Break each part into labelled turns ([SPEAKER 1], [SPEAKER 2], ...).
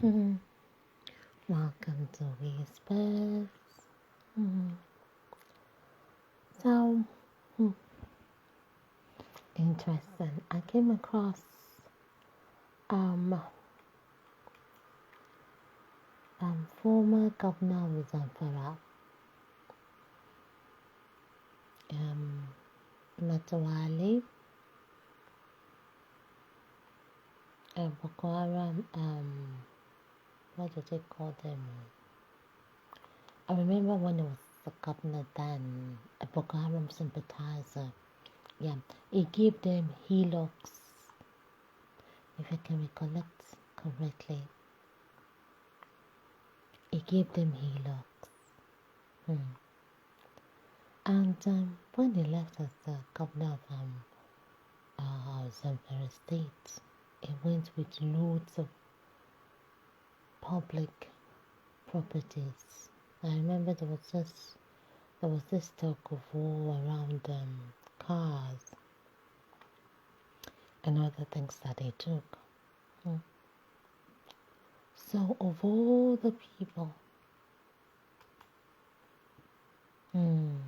[SPEAKER 1] Welcome to Whispers. So, interesting. I came across um, former governor of Zamfara, Matawale, Boko Haram, what do they call them? I remember when it was the governor then, a Boko Haram sympathizer. Yeah, he gave them hillocks, if I can recollect correctly. He gave them hillocks. And when he left as the governor of Zamfara State, he went with loads of public properties. I remember there was this talk of war around cars and other things that they took. So of all the people in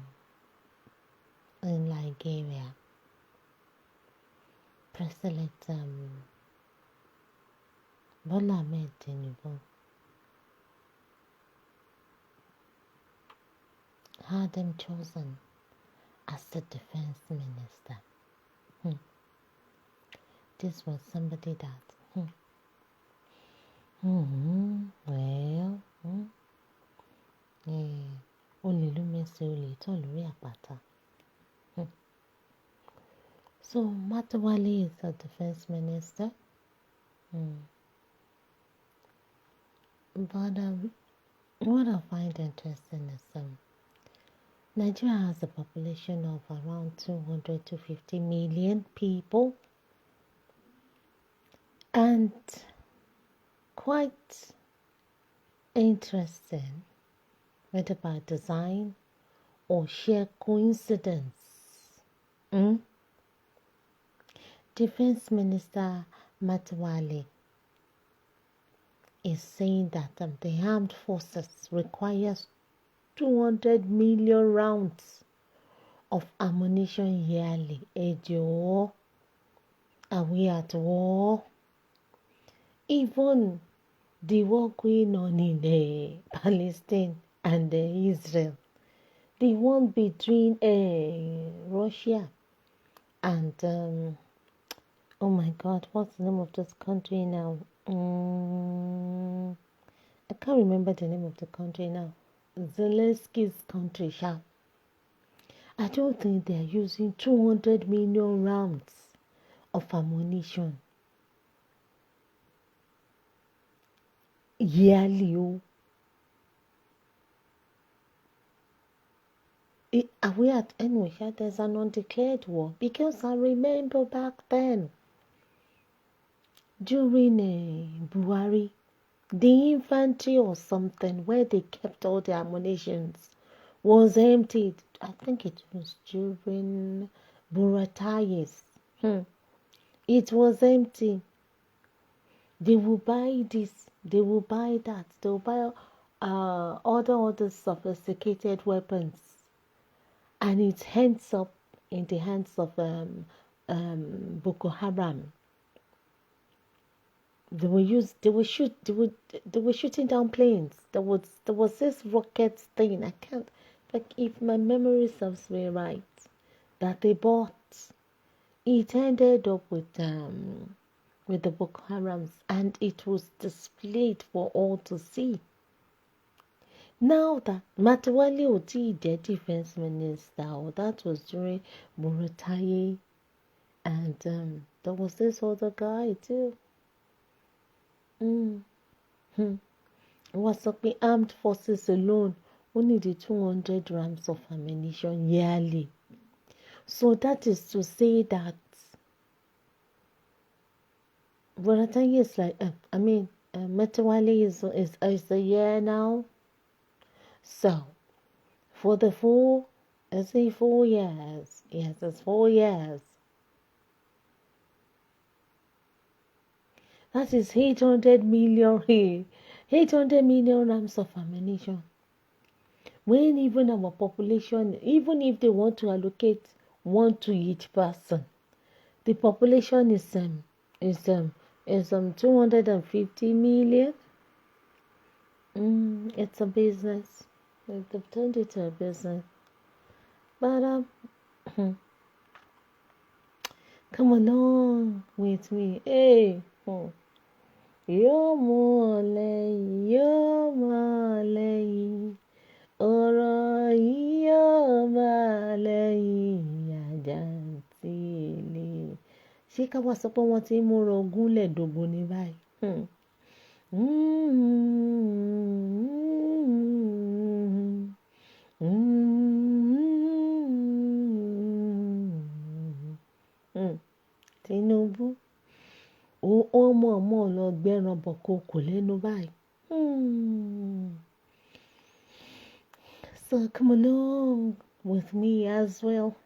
[SPEAKER 1] Nigeria, President Bola Ahmed Tinubu had him chosen as the defense minister. This was somebody that, olè ló mẹ́sẹ̀ olè tán lórí àpáta. So Matawale is the defense minister. But what I find interesting is Nigeria has a population of around 200 to 50 million people, and quite interesting, whether by design or sheer coincidence. Defense Minister Matawale is saying that the armed forces requires 200 million rounds of ammunition yearly. Are we at war? Even the war going on in Palestine and Israel, the one between Russia and oh my God, what's the name of this country now? I can't remember the name of the country now. Zelensky's country, I don't think they are using 200 million rounds of ammunition yearly. Are we at anyway? There's an undeclared war, because I remember back then during Buhari, the infantry or something where they kept all the ammunitions was emptied. I think it was during Burataye's. It was empty. They will buy this, they will buy that, they will buy other sophisticated weapons, and it ends up in the hands of Boko Haram. They were shooting down planes. There was this rocket thing. I can't, like, if my memory serves me right, that they bought. It ended up with the Boko Harams, and it was displayed for all to see. Now that Matawale Oti, the defense minister, that was during Burataye, and there was this other guy too. What's up with armed forces alone? Only the 200 rounds of ammunition yearly. So that is to say that Burataye is like, Matawale is a year now. So for the 4 years. Yes, it's 4 years. That is 800 million, 800 million rams of ammunition. When even our population, even if they want to allocate one to each person, the population is 250 million. It's a business. They've turned it to a business. But come along with me. Hey, yóò mú ọ lẹ́yìn, yóò máa lẹ́yìn. Ọ̀rọ̀ yìí yóò máa lẹ́yìn àjàǹtí ilé. Ṣé ká wá sọ pé wọ́n ti ń múra ogún lẹ́ẹ̀dógún ní báyìí? Tinubu ó mọ̀ọ́mọ̀ lọ gbẹ́ran bọ̀ kò lẹ́nu báyìí. So come along with me as well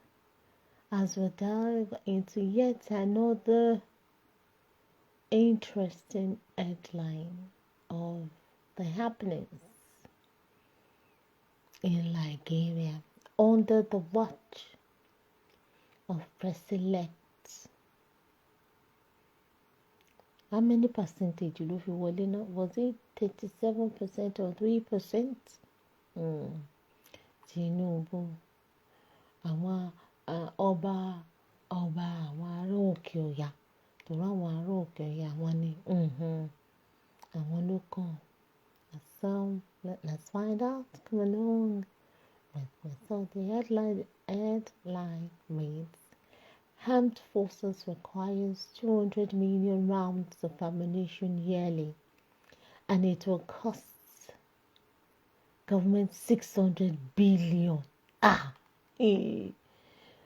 [SPEAKER 1] as we dive into yet another interesting headline of the happenings in Nigeria under the watch of President. How many percentage ló fi wọlé náà? Was it 37% or 3%? Tinubu, àwọn ọba àwọn ará òkè ọ̀yà, torí àwọn ará òkè ọ̀yà wọn ni àwọn ló kàn. So let's find out. Come along. So the headline reads: Armed Forces requires 200 million rounds of ammunition yearly, and it will cost government 600 billion.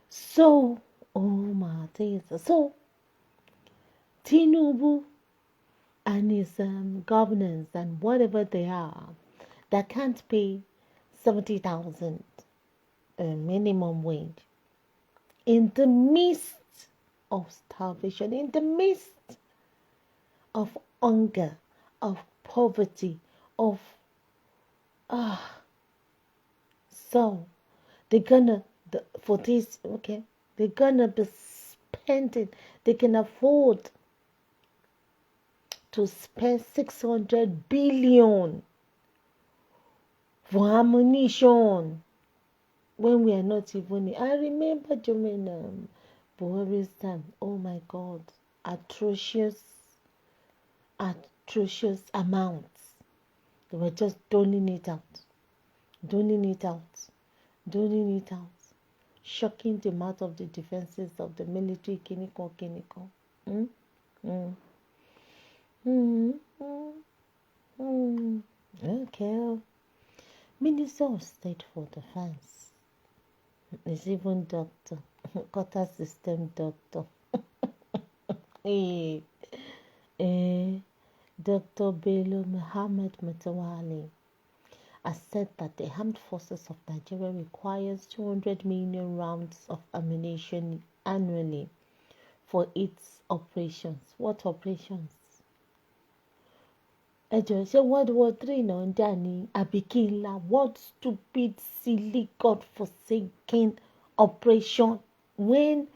[SPEAKER 1] So, oh my days. So, Tinubu and his governors and whatever they are, that can't pay 70,000 minimum wage in the midst of starvation, in the midst of hunger, of poverty, of so they're gonna for this, okay, they're gonna be spending, they can afford to spend 600 billion for ammunition when we are not even. I remember during Buhari's time, oh my God, atrocious amounts. They were just doling it out, shocking the amount of the defenses of the military. Kiniko. Okay. Minister of State for Defense is even doctor, quota system doctor. Dr. Billion Naira Matawale has said that the armed forces of Nigeria requires 200 million rounds of ammunition annually for its operations. What operations? Ṣé World War III náà ń dà ní àbíkínlá? What stupid, silly, God-forsaken operation when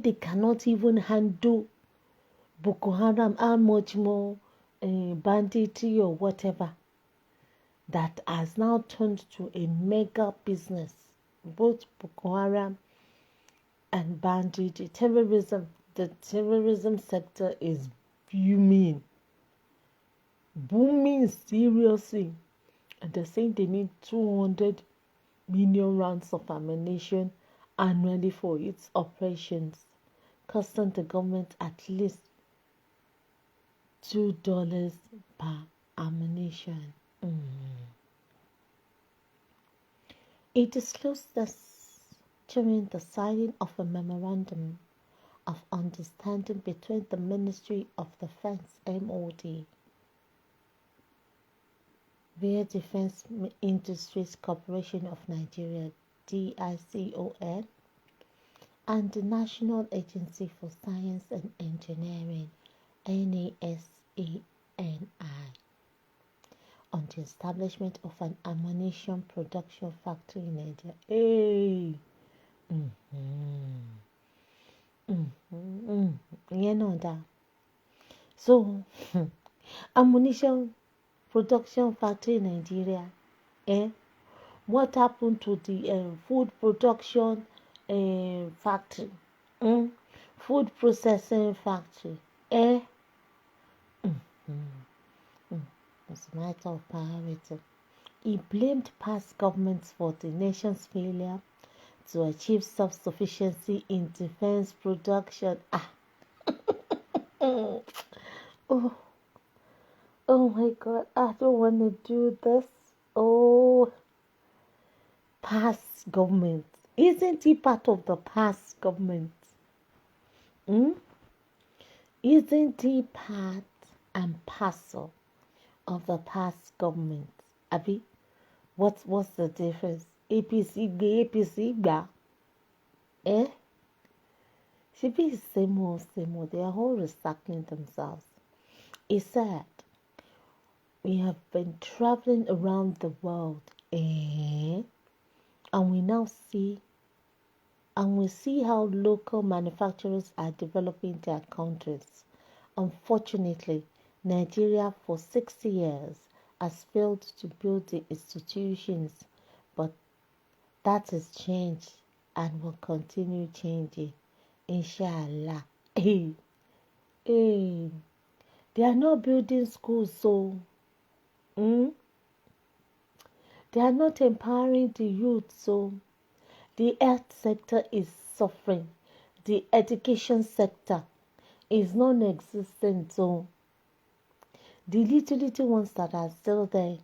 [SPEAKER 1] they cannot even handle Boko Haram? How much more banditry or whatever that has now turned to a mega business? Both Boko Haram and banditry, terrorism. The terrorism sector is booming seriously, and they're saying they need 200 million rounds of ammunition annually for its operations, costing the government at least $2 per ammunition. It disclosed this during the signing of a memorandum of understanding between the Ministry of Defense (MOD) via Defense Industries Corporation of Nigeria (DICON) and the National Agency for Science and Engineering, NASANI, on the establishment of an ammunition production factory in Nigeria. Hey! You know that. So, ammunition production factory in Nigeria. What happened to the food production factory? Food processing factory. It's a matter of priority. He blamed past governments for the nation's failure to achieve self-sufficiency in defense production. Oh, oh my God, I don't want to do this. Oh, past government. Isn't he part of the past government? Isn't he part and parcel of the past government? Abi, what's the difference? APC gba. Should be same old. They are all recycling themselves. He said, we have been traveling around the world, and we now see how local manufacturers are developing their countries. Unfortunately, Nigeria for 60 years has failed to build the institutions, but that has changed and will continue changing, inshallah. They are not building schools, so they are not empowering the youth, so the health sector is suffering. The education sector is non-existent, so the little ones that are still there,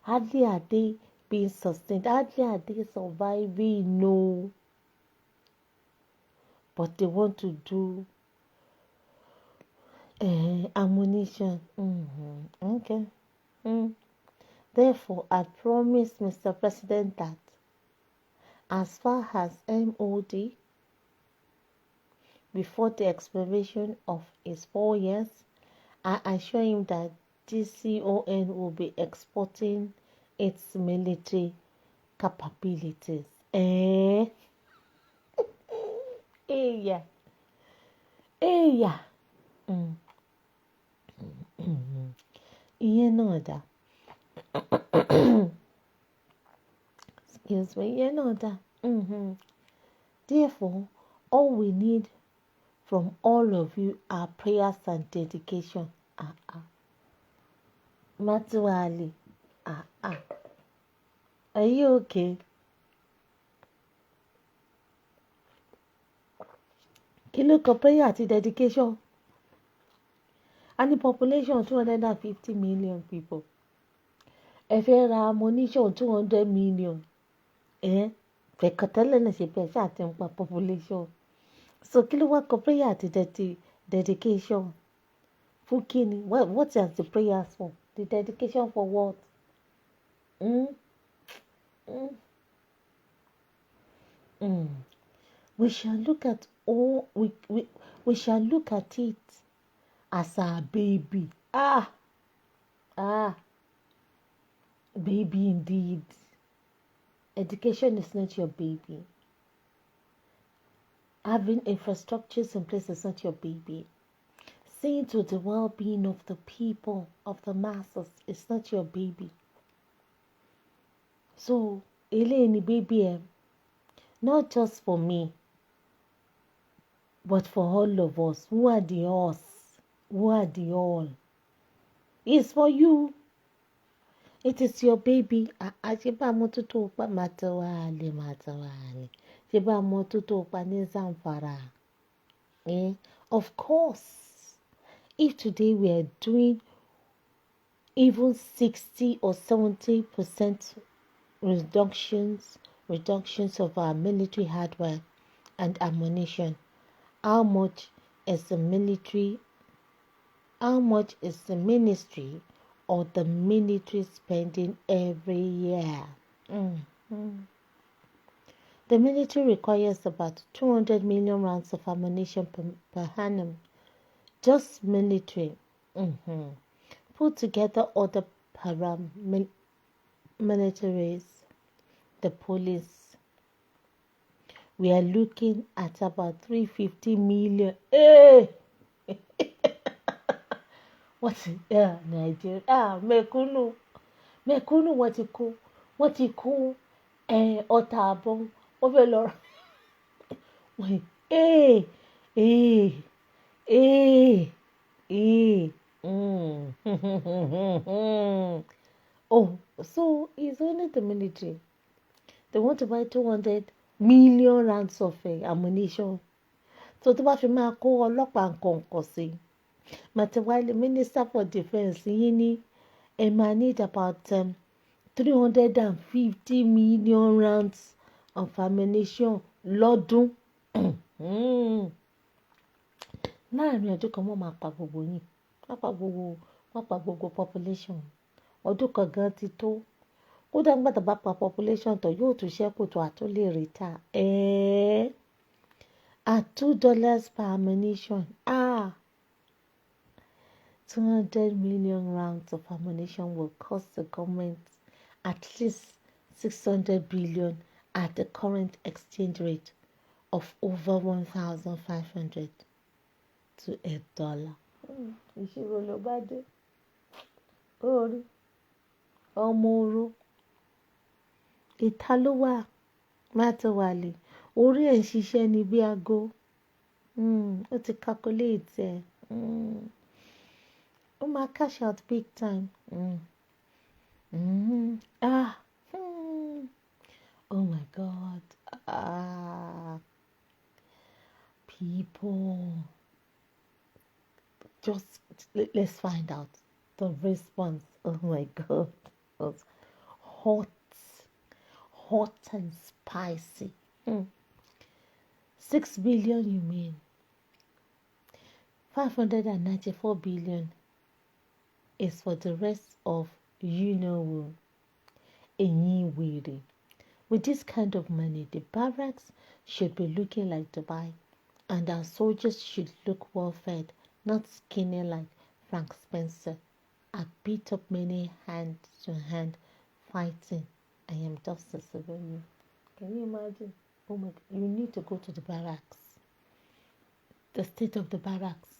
[SPEAKER 1] hardly are they being sustained, hardly are they surviving, no. But they want to do ammunition. Okay. Therefore, I promise Mr. President that as far as MOD, before the expiration of his 4 years, I assure him that GCON will be exporting its military capabilities. Yeah. You know that. Excuse me. You know that. Therefore, all we need from all of you are prayers and dedication. Matawale. Are you okay? Kí ló kọ prayer àti dedication? And the population of 250 million people. Ẹ fẹ́ ra ammunition 200 million. Fẹ̀kọ̀tẹ́lẹ̀ náà ṣe bẹ́ẹ̀ ṣáà ti ń pa population. So kí ló wá kọ prayer àti dedication? Fún kíni? What is the prayers for? The dedication for what? We shall look at all. We shall look at it as our baby. Baby indeed. Education is not your baby. Having infrastructures in place is not your baby. Seeing to the well-being of the people, of the masses, is not your baby. So, Eleni baby, not just for me, but for all of us. Who are the us? Who are the all? It's for you. It is your baby. Ṣébà mo tútù pa Matawale. Ṣébà mo tútù pa ní Zamfara. Of course, if today we are doing even 60 or 70% reductions of our military hardware and ammunition, how much is the ministry or the military spending every year? The The military requires about 200 million rounds of ammunition per annum. Just military. Put together other paramilitaries, the police. We are looking at about 350 million. Hey! What's it? Nigeria. Mekunu. Wọ́n ti kó ọta àbọ̀n. Wọ́n fẹ́ lọ. Oh, so it's only the military. They want to buy 200 million rounds of ammunition. So tó bá fi máa kó ọlọ́pàá nǹkan sí. Matawale, Minister for Defense, yín ní ẹ máa need about 350 million rounds of ammunition lọ́dún. Láàrin ọdún kan wọ́n máa pa gbogbo yín. Wọ́n pa gbogbo population. Ọdún kan gan ti tó. Kódà nígbà tó bá pa population tó yóò tún ṣẹ́kù tó àtúnlé retire. At $2 per ammunition. 200 million rounds of ammunition will cost the government at least 600 billion at the current exchange rate of over 1,500 to $1. Ìṣirò ló bá dé. Orí ọmọ oró. Ìta ló wà Matawale. Orí ẹ̀ ń ṣiṣẹ́ ní bí aago. Ó ti calculate ẹ̀. Ó máa cash out big time. Oh my God. People. Just let's find out the response. Oh my God. It was hot and spicy. 6 billion, you mean? 594 billion is for the rest of you know who. With this kind of money, the barracks should be looking like Dubai, and our soldiers should look well fed, not skinny like Frank Spencer. I beat up many hand to hand fighting. I am just a civilian. Can you imagine? Oh my God, you need to go to the barracks. The state of the barracks.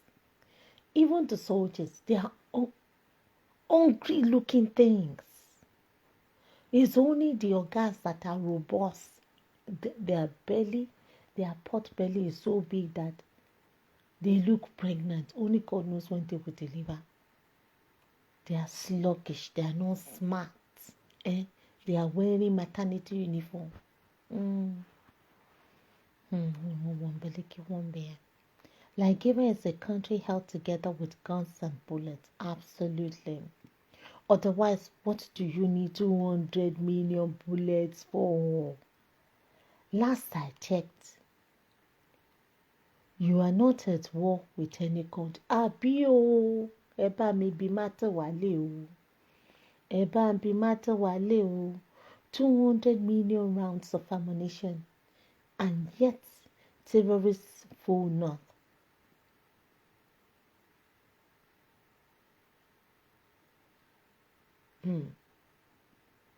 [SPEAKER 1] Even the soldiers, they are hungry looking things. It's only the organs that are robust. Their pot belly is so big that they look pregnant. Only God knows when they will deliver. They are sluggish. They are not smart. They are wearing maternity uniform. Nigeria is a country held together with guns and bullets. Absolutely. Otherwise, what do you need 200 million bullets for? Last I checked, you are not at war with any country. Àbí o, ẹ bá mi bi Matawale o. Ẹ bá mi bi Matawale o. 200 million rounds of ammunition, and yet terrorists fall north.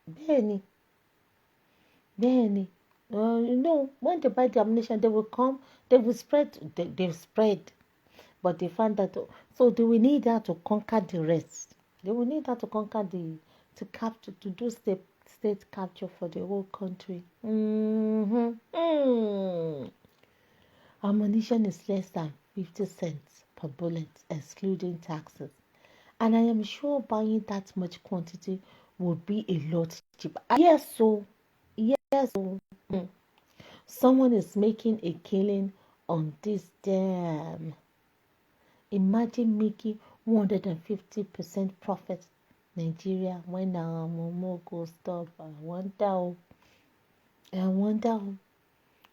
[SPEAKER 1] Bẹ́ẹ̀ni. When they buy the ammunition, they will come, they will spread, they've spread. But they found that, so they will need that to conquer the rest. They will need that to conquer to capture, to do state capture for the whole country. Ammunition is less than 50 cents per bullet, excluding taxes. And I am sure buying that much quantity would be a lot cheaper. Yes, so. Someone is making a killing on this damn. Imagine making 150% profit. Nigeria, when our Momo go stop, I wonder.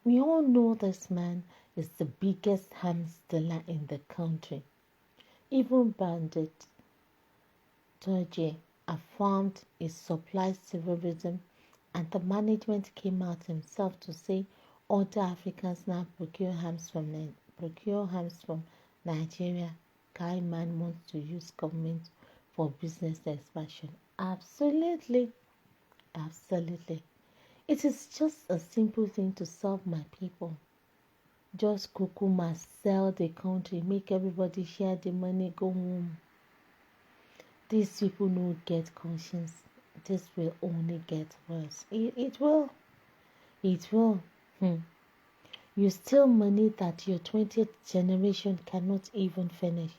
[SPEAKER 1] We all know this man is the biggest arms dealer in the country. Even bandit George affirmed it supplies terrorism And the management came out himself to say other Africans now procure arms from Nigeria. Guy man wants to use government for business expansion. Absolutely, absolutely. It is just a simple thing to solve, my people. Just Kukuma sell the country, make everybody share the money, go home. These people no get conscience. This will only get worse. It will. It will. You steal money that your 20th generation cannot even finish.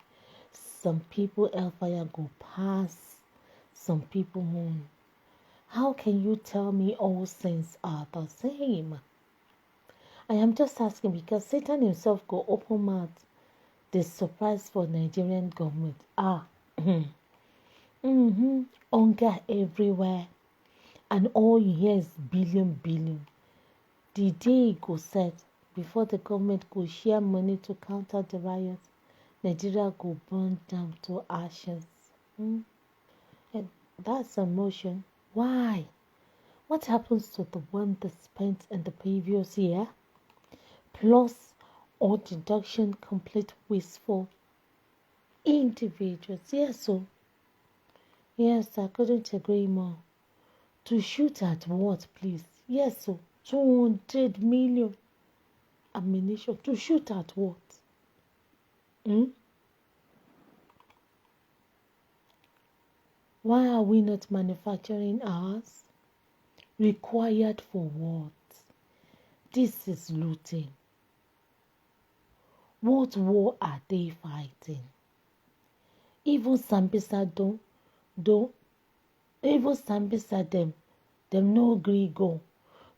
[SPEAKER 1] Some people hellfire go pass. Some people won't. How can you tell me all sins are the same? I am just asking because Satan himself go open mouth. The surprise for Nigerian government. Hunger everywhere. And all you hear is billion. The day go set before the government go share money to counter the riots, Nigeria go burn down to ashes. And that's emotion. Why? What happens to the one they spent in the previous year? Plus or deduction complete waste for individuals. Yes, I couldn't agree more. To shoot at what, please? Yes, so 200 million ammunition. To shoot at what? Why are we not manufacturing ours? Required for what? This is looting. What war are they fighting? Even Sambisa even Sambisa them no agree go.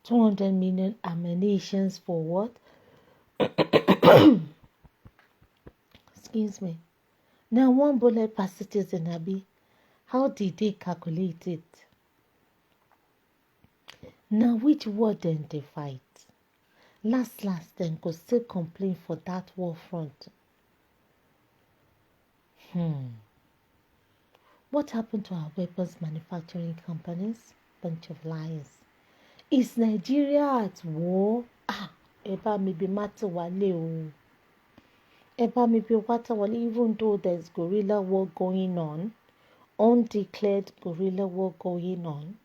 [SPEAKER 1] 200 million ammunitions for what? Excuse me. Now one bullet per citizen, Abi. How did they calculate it? Now which war then they fight? Last then go still complain for that war front. What happened to our weapons manufacturing companies? Bunch of liars. Is Nigeria at war? Eba maybe Matawale. Eba maybe Matawale, even though there's guerrilla war going on, undeclared guerrilla war going on.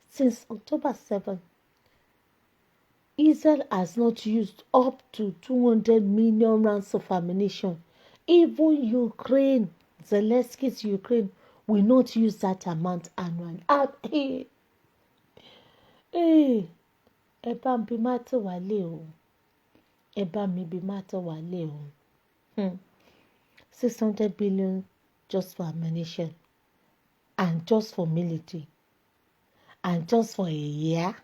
[SPEAKER 1] Since October 7, Israel has not used up to 200 million rounds of ammunition. Even Ukraine, Zelensky's Ukraine, will not use that amount annually. Eba mi Matawale o. Eba mi bi Matawale o. 600 billion just for ammunition. And just for military. And just for a year.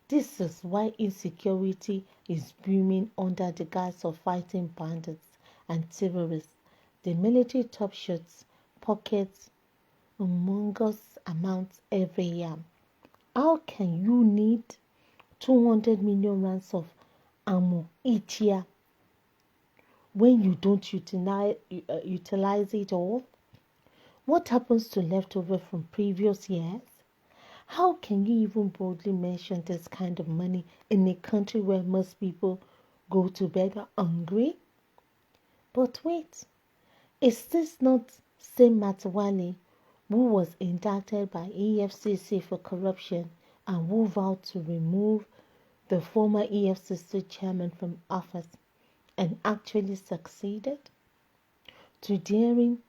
[SPEAKER 1] This is why insecurity is booming under the guise of fighting bandits and terrorists. The military top shots pockets humongous amounts every year. How can you need 200 million rounds of ammo each year when you don't utilize it all? What happens to leftover from previous years? How can you even boldly mention this kind of money in a country where most people go to bed hungry? But wait, is this not same Matawale who was indicted by EFCC for corruption and who vowed to remove the former EFCC chairman from office and actually succeeded? For daring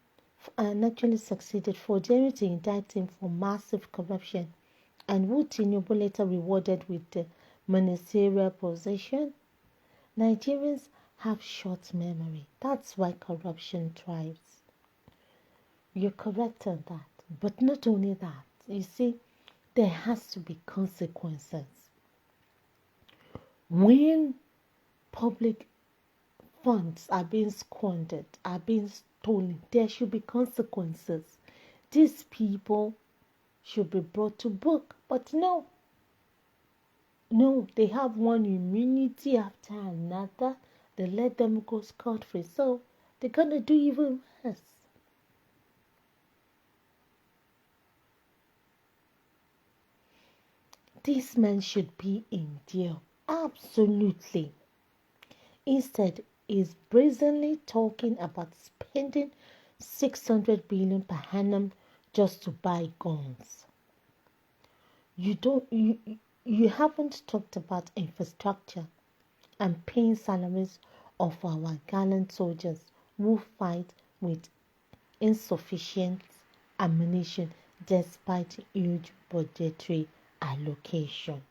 [SPEAKER 1] to indict him for massive corruption, and who Tinubu later rewarded with the ministerial position? Nigerians have short memory. That's why corruption thrives. You're correct on that. But not only that, you see, there has to be consequences. When public funds are being squandered, are being stolen, there should be consequences. These people should be brought to book. But no, they have one immunity after another. They let them go scot-free. So they're going to do even worse. This man should be in jail. Absolutely. Instead, he's brazenly talking about spending 600 billion per annum just to buy guns. You haven't talked about infrastructure and paying salaries of our gallant soldiers who fight with insufficient ammunition despite huge budgetary allocation.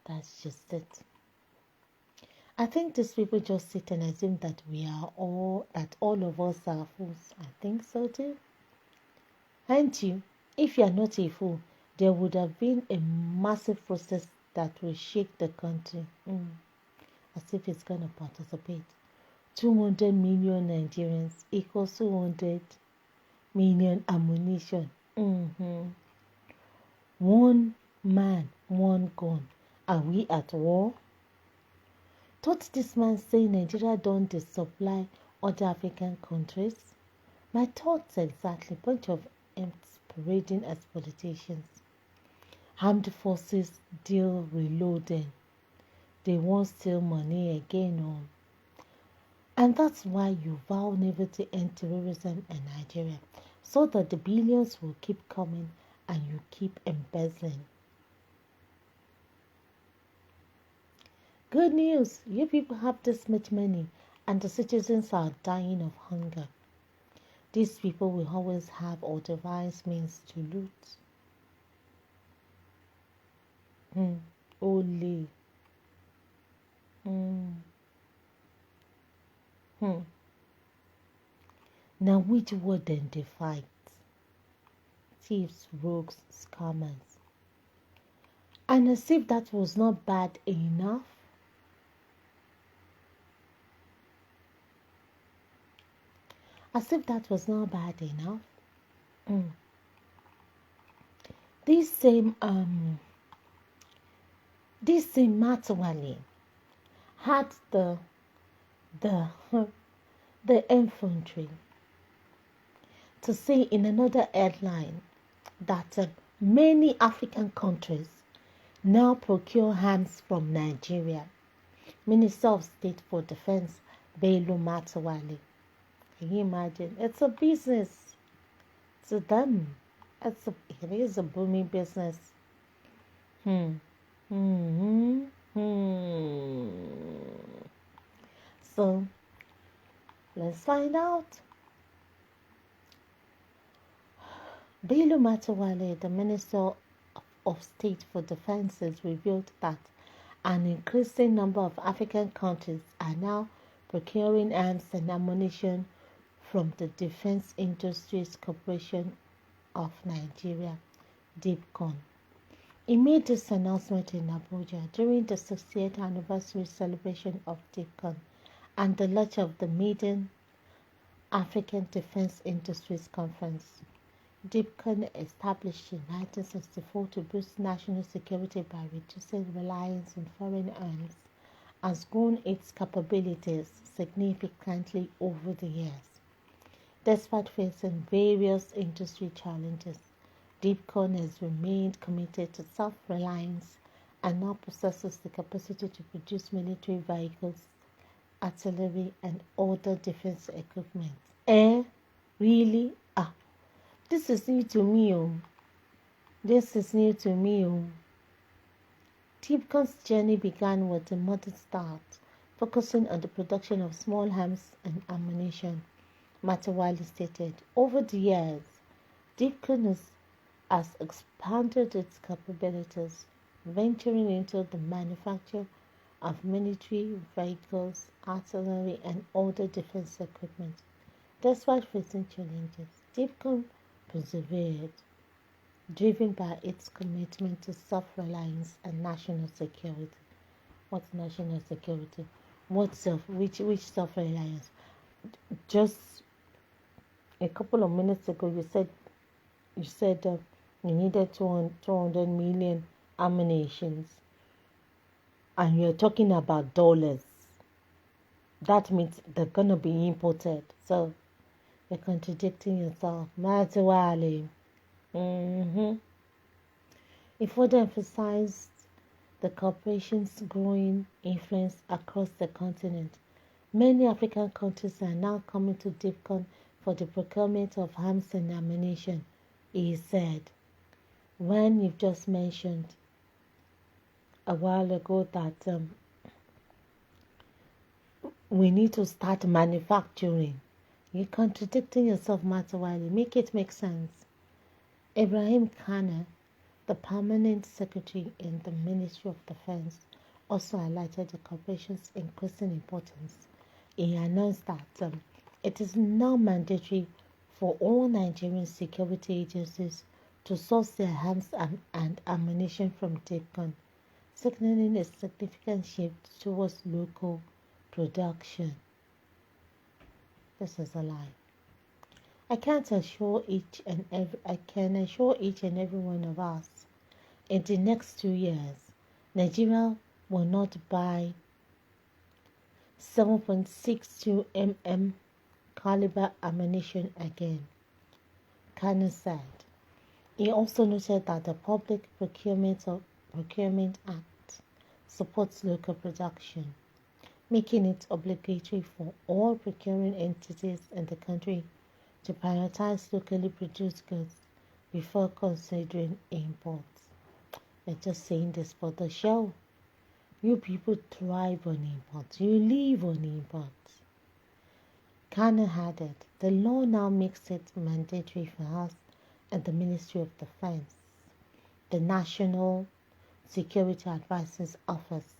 [SPEAKER 1] That's just it. I think these people just sit and assume that all of us are fools. I think so too. And you, if you are not a fool, there would have been a massive process that will shake the country. As if it's going to participate. 200 million Nigerians equals 200 million ammunition. One man, one gun. Are we at war? Thought this man say Nigeria don't supply other African countries? My thoughts exactly. Bunch of imps parading as politicians. Armed forces deal reloading. They won't steal money again. And that's why you vow never to end terrorism in Nigeria, so that the billions will keep coming and you keep embezzling. Good news, you people have this much money and the citizens are dying of hunger. These people will always have or devise means to loot. Only. Now which word then they fight? Thieves, rogues, scammers. And as if that was not bad enough, this same Matawale had the infantry to say in another headline that many African countries now procure arms from Nigeria. Minister of State for Defense Billion Matawale. Can you imagine? It's a business to them. It is a booming business. So let's find out. Billion Matawale, the Minister of State for Defense, has revealed that an increasing number of African countries are now procuring arms and ammunition from the Defense Industries Corporation of Nigeria, DIPCON. He made this announcement in Abuja during the 60th anniversary celebration of DIPCON and the launch of the maiden African Defense Industries Conference. DIPCON, established in 1964 to boost national security by reducing reliance on foreign arms, has grown its capabilities significantly over the years. Despite facing various industry challenges, DIPCON has remained committed to self-reliance and now possesses the capacity to produce military vehicles, artillery, and other defense equipment. Really? This is new to me. DIPCON's journey began with a modest start, focusing on the production of small arms and ammunition. Matawale stated, over the years, DIPCON has expanded its capabilities, venturing into the manufacture of military vehicles, artillery, and other defense equipment. Despite facing challenges, DIPCON persevered, driven by its commitment to self-reliance and national security. What's national security? Which self-reliance? Just a couple of minutes ago, you said you needed 200 million ammunitions, and you're talking about dollars. That means they're gonna be imported. So you're contradicting yourself, Matawale. It further emphasized the corporation's growing influence across the continent. Many African countries are now coming to DEFCON for the procurement of arms and ammunition, he said. When you've just mentioned a while ago that we need to start manufacturing, you're contradicting yourself, Matawale. Make it make sense. Ibrahim Khanna, the permanent secretary in the Ministry of Defense, also highlighted the corporation's increasing importance. He announced that it is now mandatory for all Nigerian security agencies to source their arms and ammunition from DEFCON, signaling a significant shift towards local production. This is a lie. I can assure each and every one of us, in the next 2 years, Nigeria will not buy 7.62 mm caliber ammunition again, Kanu said. He also noted that the Public Procurement Act supports local production, making it obligatory for all procuring entities in the country to prioritize locally produced goods before considering imports. They're just saying this for the show. You people thrive on imports. You live on imports. Kanu added, the law now makes it mandatory for us and the Ministry of Defense, the National Security Advisor's Office,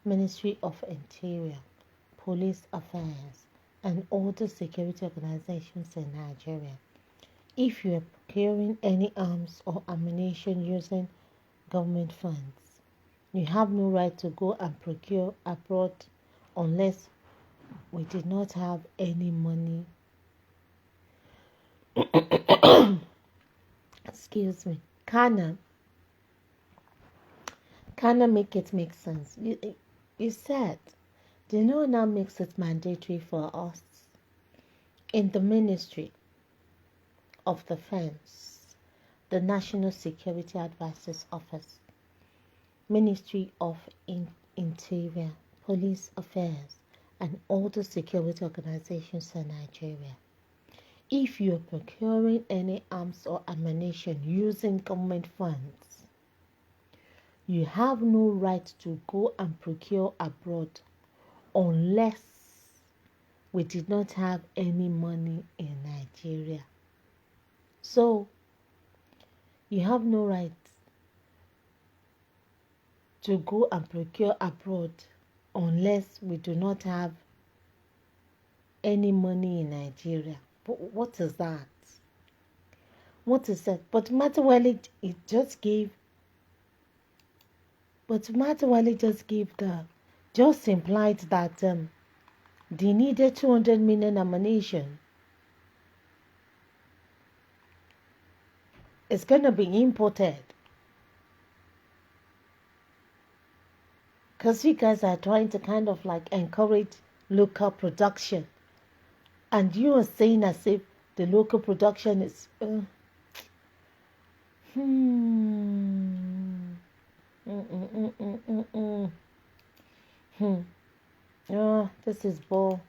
[SPEAKER 1] Ministry of Interior, Police Affairs, and all the security organizations in Nigeria. If you are procuring any arms or ammunition using government funds, you have no right to go and procure abroad unless we did not have any money. Excuse me. Kanu, make it make sense. You said the law now makes it mandatory for us in the Ministry of Defense, the National Security Advisor's Office, Ministry of Interior, Police Affairs, and all the security organizations in Nigeria. If you are procuring any arms or ammunition using government funds, you have no right to go and procure abroad unless we did not have any money in Nigeria. So, you have no right to go and procure abroad unless we do not have any money in Nigeria. But what is that? What is that? But Matawale just gave just implied that they needed 200 million ammunition. It's going to be imported. Because you guys are trying to kind of like encourage local production. And you are saying as if the local production is... Oh, this is bull.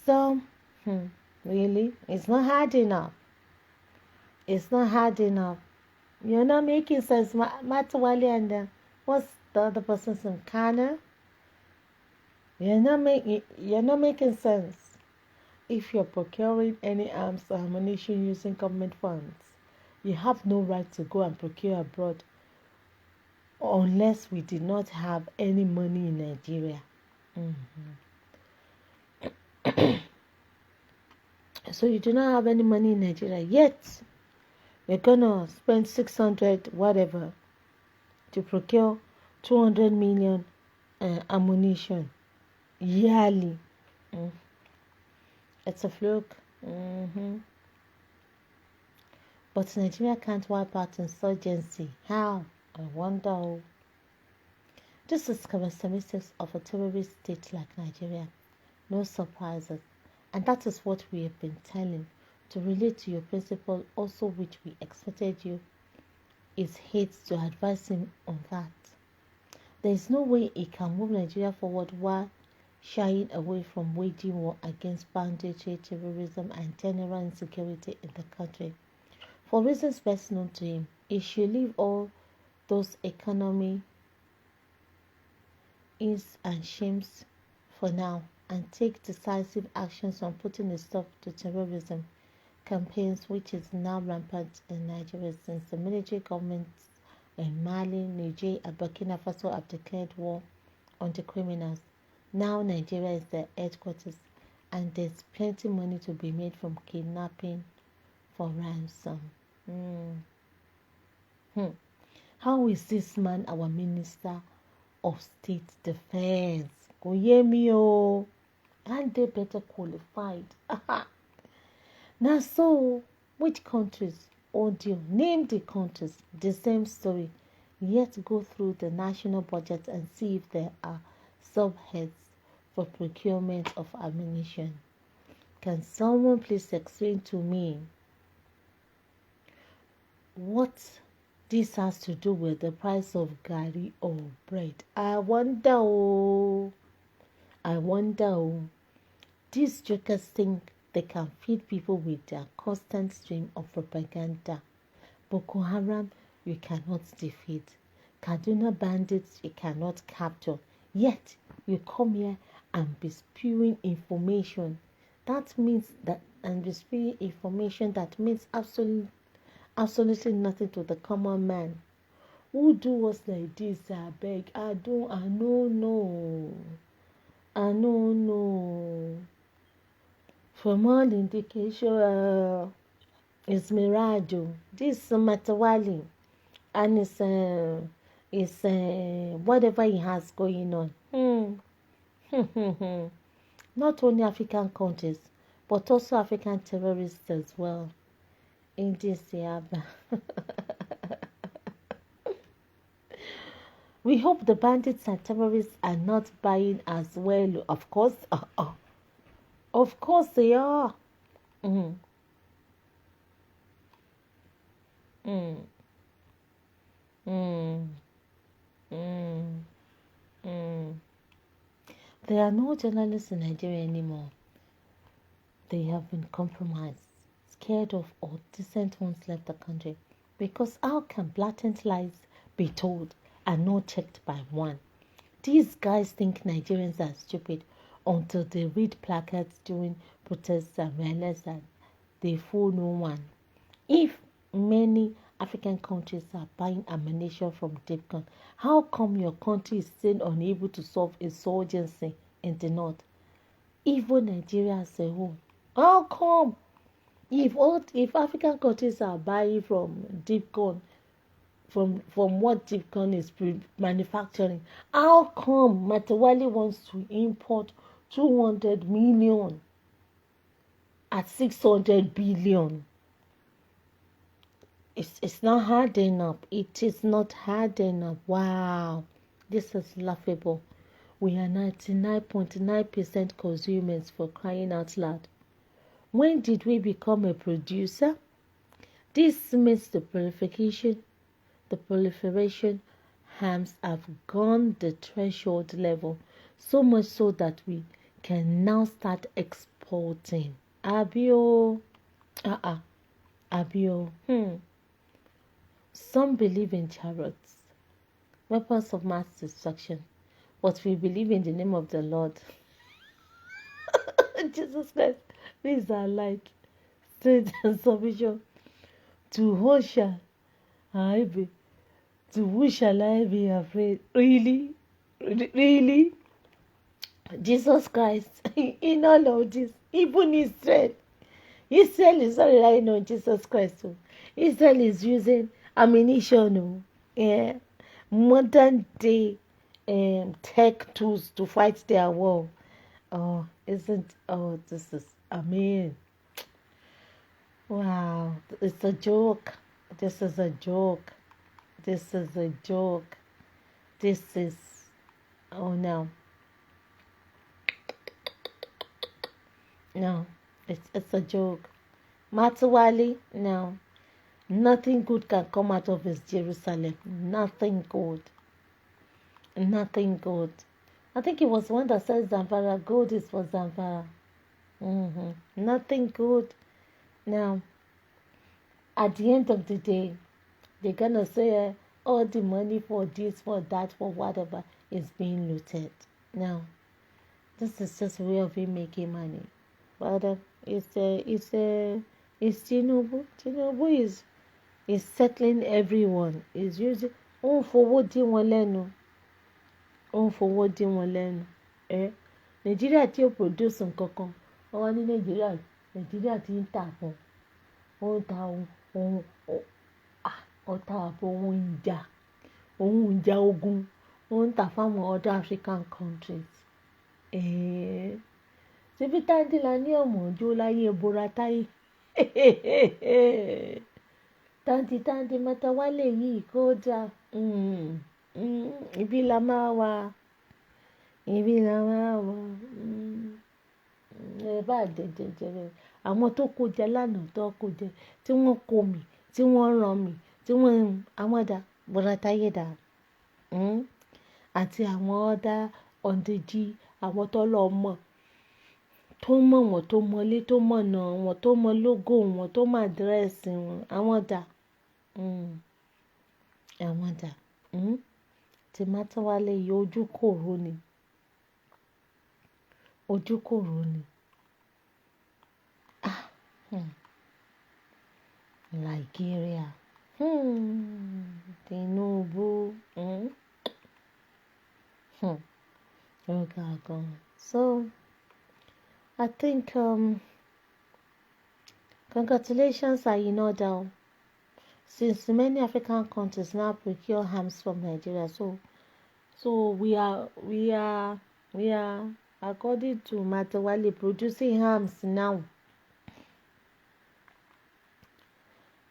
[SPEAKER 1] So, really? It's not hard enough. You're not making sense. Matawale and what's the other person's name? Kanu? You're not making sense. If you're procuring any arms or ammunition using government funds, you have no right to go and procure abroad unless we did not have any money in Nigeria. So you do not have any money in Nigeria, yet we're gonna spend 600 whatever to procure 200 million ammunition yearly. It's a fluke. But Nigeria can't wipe out insurgency. How? I wonder. This is characteristics of a terrorist state like Nigeria. No surprises. And that is what we have been telling to relate to your principal, also which we expected you, is hate to advise him on that. There is no way he can move Nigeria forward while shying away from waging war against banditry, terrorism, and general insecurity in the country. For reasons best known to him, he should leave all those economy ins and shames for now and take decisive actions on putting a stop to terrorism campaigns, which is now rampant in Nigeria since the military governments in Mali, Niger, and Burkina Faso have declared war on the criminals. Now Nigeria is their headquarters, and there's plenty money to be made from kidnapping for ransom. How is this man our minister of state defense? Go hear me, oh, and they better qualified. Now, so which countries? Audio, name the countries. The same story. Yet go through the national budget and see if there are subheads for procurement of ammunition. Can someone please explain to me what this has to do with the price of gari or bread? I wonder. These jokers think they can feed people with their constant stream of propaganda. Boko Haram, you cannot defeat. Kaduna bandits, you cannot capture. Yet, you come here and be spewing information. That means that, and be spewing information that means absolutely nothing to the common man. Who do us like this, I beg? I don't know. From all indication, it's Mirado. This Matawale, and it's whatever he has going on. Not only African countries, but also African terrorists as well. In this Yaba. We hope the bandits and terrorists are not buying as well. Of course, of course they are. There are no journalists in Nigeria anymore. They have been compromised, scared of, or decent ones left the country. Because how can blatant lies be told and not checked by one? These guys think Nigerians are stupid until they read placards during protests and realize that they fool no one. If many African countries are buying ammunition from DEFCON, how come your country is still unable to solve insurgency in the north? Even Nigeria as a whole. How come? If African countries are buying from DEFCON, from what DEFCON is manufacturing, how come Matawale wants to import 200 million at 600 billion? It's not hard enough. It is not hard enough. Wow, this is laughable. We are 99.9% consumers, for crying out loud. When did we become a producer? This means the proliferation harms have gone the threshold level, so much so that we can now start exporting. Abio. Some believe in chariots, weapons of mass destruction, but we believe in the name of the Lord. Jesus Christ, these are like straight and submission. To who shall I be? To who shall I be afraid? Really? Really? Jesus Christ, in all of this, even Israel is not relying on Jesus Christ. Israel is using ammunition, modern day tech tools to fight their war. This is, wow, it's a joke. This is a joke. Oh no. No, it's a joke. Matawale, no. Nothing good can come out of his Jerusalem. Nothing good. Nothing good. I think it was one that says Zamfara. Gold is for Zamfara. Nothing good. Now, at the end of the day, they're gonna say all the money for this, for that, for whatever is being looted. Now, this is just a way of him making money. But it's Tinubu. Tinubu is settling everyone. Is using fowó dí wọn lẹ́nu. Fowó dí wọn lẹ́nu. Nàìjíríà tí ó produce nǹkan kan. Wọ́n wá ní Nàìjíríà tí ń tà fún. Ó ń ta ọta àbò ohun ìjà ogun. Ó ń tà fáwọn other African countries. Síbí táǹdì la ní ọmọ ojú láyé bora táyé. Táǹdì Matawale yìí kódà. Ibi la máa wà. Bá jẹjẹrẹ àwọn tó kó jẹ lánàá tó kó jẹ tí wọ́n kó mi tí wọ́n ràn mí tí wọ́n àwọn dà bora táyé dà. Àti àwọn ọ̀dà ọ̀ndẹ̀jì àwọn tó lọ mọ̀ tó mọ̀ wọ́n tó mọlé tó mọ̀nà wọ́n tó mọ lógò wọn tó mọ àdírẹ́sì wọn àwọn dà. Àwọn dà. Tí Matawale yìí ojú kòró ni. Ojú kòró ni. Nigeria. Tinubu. Okay. So, I think congratulations are in order. Since many African countries now procure arms from Nigeria, so we are according to Matawale producing arms now.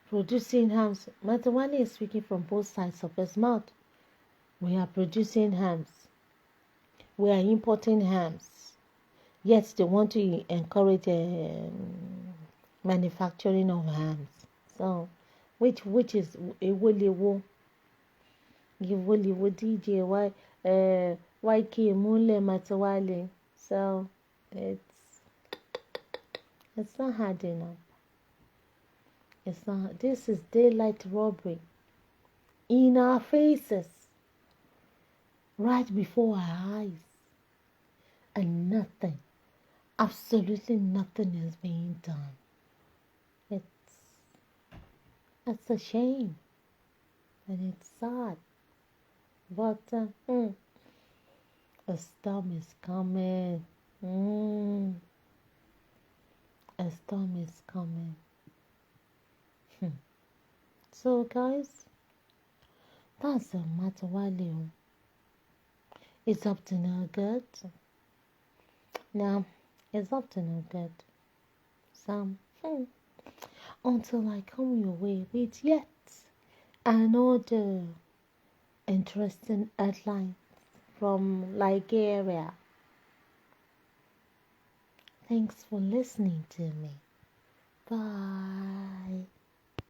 [SPEAKER 1] Producing arms. Matawale is speaking from both sides of his mouth. We are producing arms. We are importing arms. Yet they want to encourage manufacturing of arms. So, which is a woolly DJ YK Mule Matawale. So it's not hard enough. It's not. This is daylight robbery in our faces, right before our eyes, and nothing, absolutely nothing is being done. It's a shame, and it's sad. But a storm is coming. A storm is coming. So, guys, that's a Matawale. It's up to no good. Now, it's up to no good. So, until I come your way with yet another interesting headline from Nigeria. Thanks for listening to me. Bye.